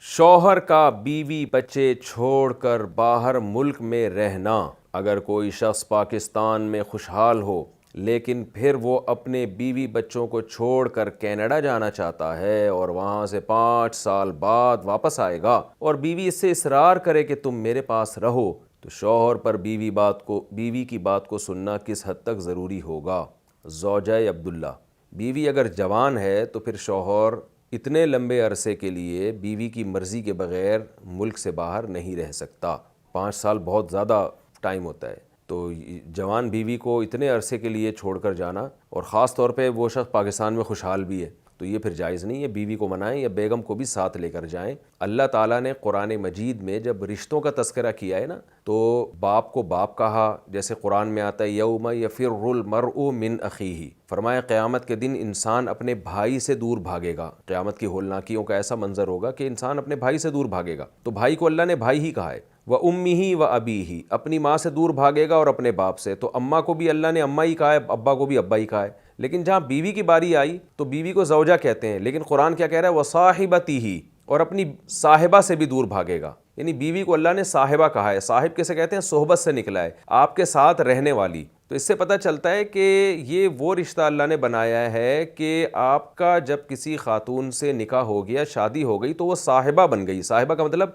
شوہر کا بیوی بچے چھوڑ کر باہر ملک میں رہنا۔ اگر کوئی شخص پاکستان میں خوشحال ہو لیکن پھر وہ اپنے بیوی بچوں کو چھوڑ کر کینیڈا جانا چاہتا ہے اور وہاں سے 5 سال بعد واپس آئے گا اور بیوی اس سے اصرار کرے کہ تم میرے پاس رہو، تو شوہر پر بیوی کی بات کو سننا کس حد تک ضروری ہوگا؟ زوجہ عبداللہ: بیوی اگر جوان ہے تو پھر شوہر اتنے لمبے عرصے کے لیے بیوی کی مرضی کے بغیر ملک سے باہر نہیں رہ سکتا۔ 5 سال بہت زیادہ ٹائم ہوتا ہے، تو جوان بیوی کو اتنے عرصے کے لیے چھوڑ کر جانا، اور خاص طور پہ وہ شخص پاکستان میں خوشحال بھی ہے، تو یہ پھر جائز نہیں ہے۔ بیوی کو منائیں یا بیگم کو بھی ساتھ لے کر جائیں۔ اللہ تعالیٰ نے قرآن مجید میں جب رشتوں کا تذکرہ کیا ہے نا، تو باپ کو باپ کہا، جیسے قرآن میں آتا ہے یوم یفر المرء من اخیہ، فرمایا قیامت کے دن انسان اپنے بھائی سے دور بھاگے گا۔ قیامت کی ہولناکیوں کا ایسا منظر ہوگا کہ انسان اپنے بھائی سے دور بھاگے گا، تو بھائی کو اللہ نے بھائی ہی کہا ہے۔ وَأُمِّهِ وَأَبِيهِ، اپنی ماں سے دور بھاگے گا اور اپنے باپ سے، تو اماں کو بھی اللہ نے اماں ہی کہا ہے، ابا کو بھی ابا ہی کہا ہے۔ لیکن جہاں بیوی کی باری آئی تو بیوی کو زوجہ کہتے ہیں، لیکن قرآن کیا کہہ رہا ہے؟ وَصَاحِبَتِهِ، اور اپنی صاحبہ سے بھی دور بھاگے گا، یعنی بیوی کو اللہ نے صاحبہ کہا ہے۔ صاحب کسے کہتے ہیں؟ صحبت سے نکلا ہے، آپ کے ساتھ رہنے والی۔ تو اس سے پتہ چلتا ہے کہ یہ وہ رشتہ اللہ نے بنایا ہے کہ آپ کا جب کسی خاتون سے نکاح ہو گیا، شادی ہو گئی، تو وہ صاحبہ بن گئی۔ صاحبہ کا مطلب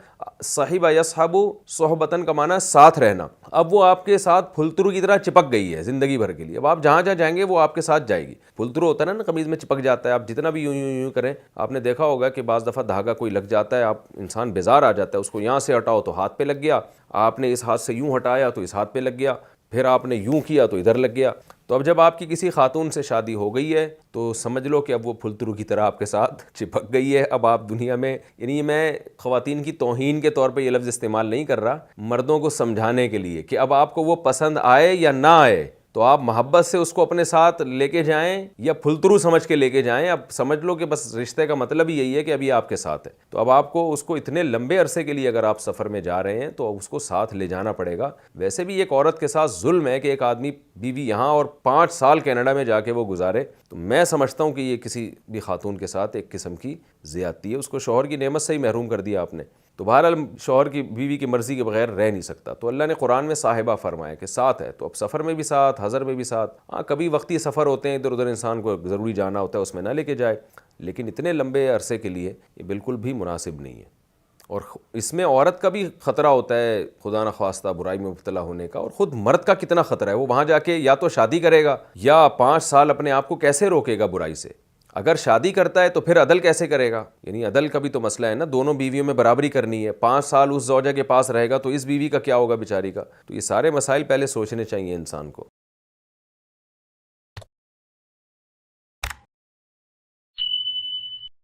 صحبہ یصحب صحبتاً کا معنی ساتھ رہنا۔ اب وہ آپ کے ساتھ پھلترو کی طرح چپک گئی ہے زندگی بھر کے لیے۔ اب آپ جہاں جہاں جائیں گے وہ آپ کے ساتھ جائے گی۔ پھلترو ہوتا ہے نا قمیض میں چپک جاتا ہے، آپ جتنا بھی یوں یوں یوں کریں، آپ نے دیکھا ہوگا کہ بعض دفعہ دھاگا کوئی لگ جاتا ہے، آپ انسان بیزار آ جاتا ہے، اس کو یہاں سے ہٹاؤ تو ہاتھ پہ لگ گیا، آپ نے اس ہاتھ سے یوں ہٹایا تو اس ہاتھ پہ لگ گیا، پھر آپ نے یوں کیا تو ادھر لگ گیا۔ تو اب جب آپ کی کسی خاتون سے شادی ہو گئی ہے تو سمجھ لو کہ اب وہ پھلترو کی طرح آپ کے ساتھ چپک گئی ہے۔ اب آپ دنیا میں، یعنی میں خواتین کی توہین کے طور پہ یہ لفظ استعمال نہیں کر رہا، مردوں کو سمجھانے کے لیے کہ اب آپ کو وہ پسند آئے یا نہ آئے، تو آپ محبت سے اس کو اپنے ساتھ لے کے جائیں یا پھلترو سمجھ کے لے کے جائیں۔ اب سمجھ لو کہ بس رشتے کا مطلب ہی یہی ہے کہ ابھی آپ کے ساتھ ہے، تو اب آپ کو اس کو اتنے لمبے عرصے کے لیے اگر آپ سفر میں جا رہے ہیں تو اس کو ساتھ لے جانا پڑے گا۔ ویسے بھی ایک عورت کے ساتھ ظلم ہے کہ ایک آدمی بیوی یہاں اور 5 سال کینیڈا میں جا کے وہ گزارے، تو میں سمجھتا ہوں کہ یہ کسی بھی خاتون کے ساتھ ایک قسم کی زیادتی ہے، اس کو شوہر کی نعمت سے ہی محروم کر دیا آپ نے۔ تو بہرحال شوہر کی بیوی کی مرضی کے بغیر رہ نہیں سکتا، تو اللہ نے قرآن میں صاحبہ فرمایا کہ ساتھ ہے، تو اب سفر میں بھی ساتھ، حضر میں بھی ساتھ۔ ہاں کبھی وقتی سفر ہوتے ہیں، ادھر ادھر انسان کو ضروری جانا ہوتا ہے، اس میں نہ لے کے جائے، لیکن اتنے لمبے عرصے کے لیے یہ بالکل بھی مناسب نہیں ہے۔ اور اس میں عورت کا بھی خطرہ ہوتا ہے خدا نخواستہ برائی میں مبتلا ہونے کا، اور خود مرد کا کتنا خطرہ ہے، وہ وہاں جا کے یا تو شادی کرے گا یا 5 سال اپنے آپ کو کیسے روکے گا برائی سے۔ اگر شادی کرتا ہے تو پھر عدل کیسے کرے گا؟ یعنی عدل کا بھی تو مسئلہ ہے نا، دونوں بیویوں میں برابری کرنی ہے۔ 5 سال اس زوجہ کے پاس رہے گا تو اس بیوی کا کیا ہوگا بیچاری کا؟ تو یہ سارے مسائل پہلے سوچنے چاہیے انسان کو۔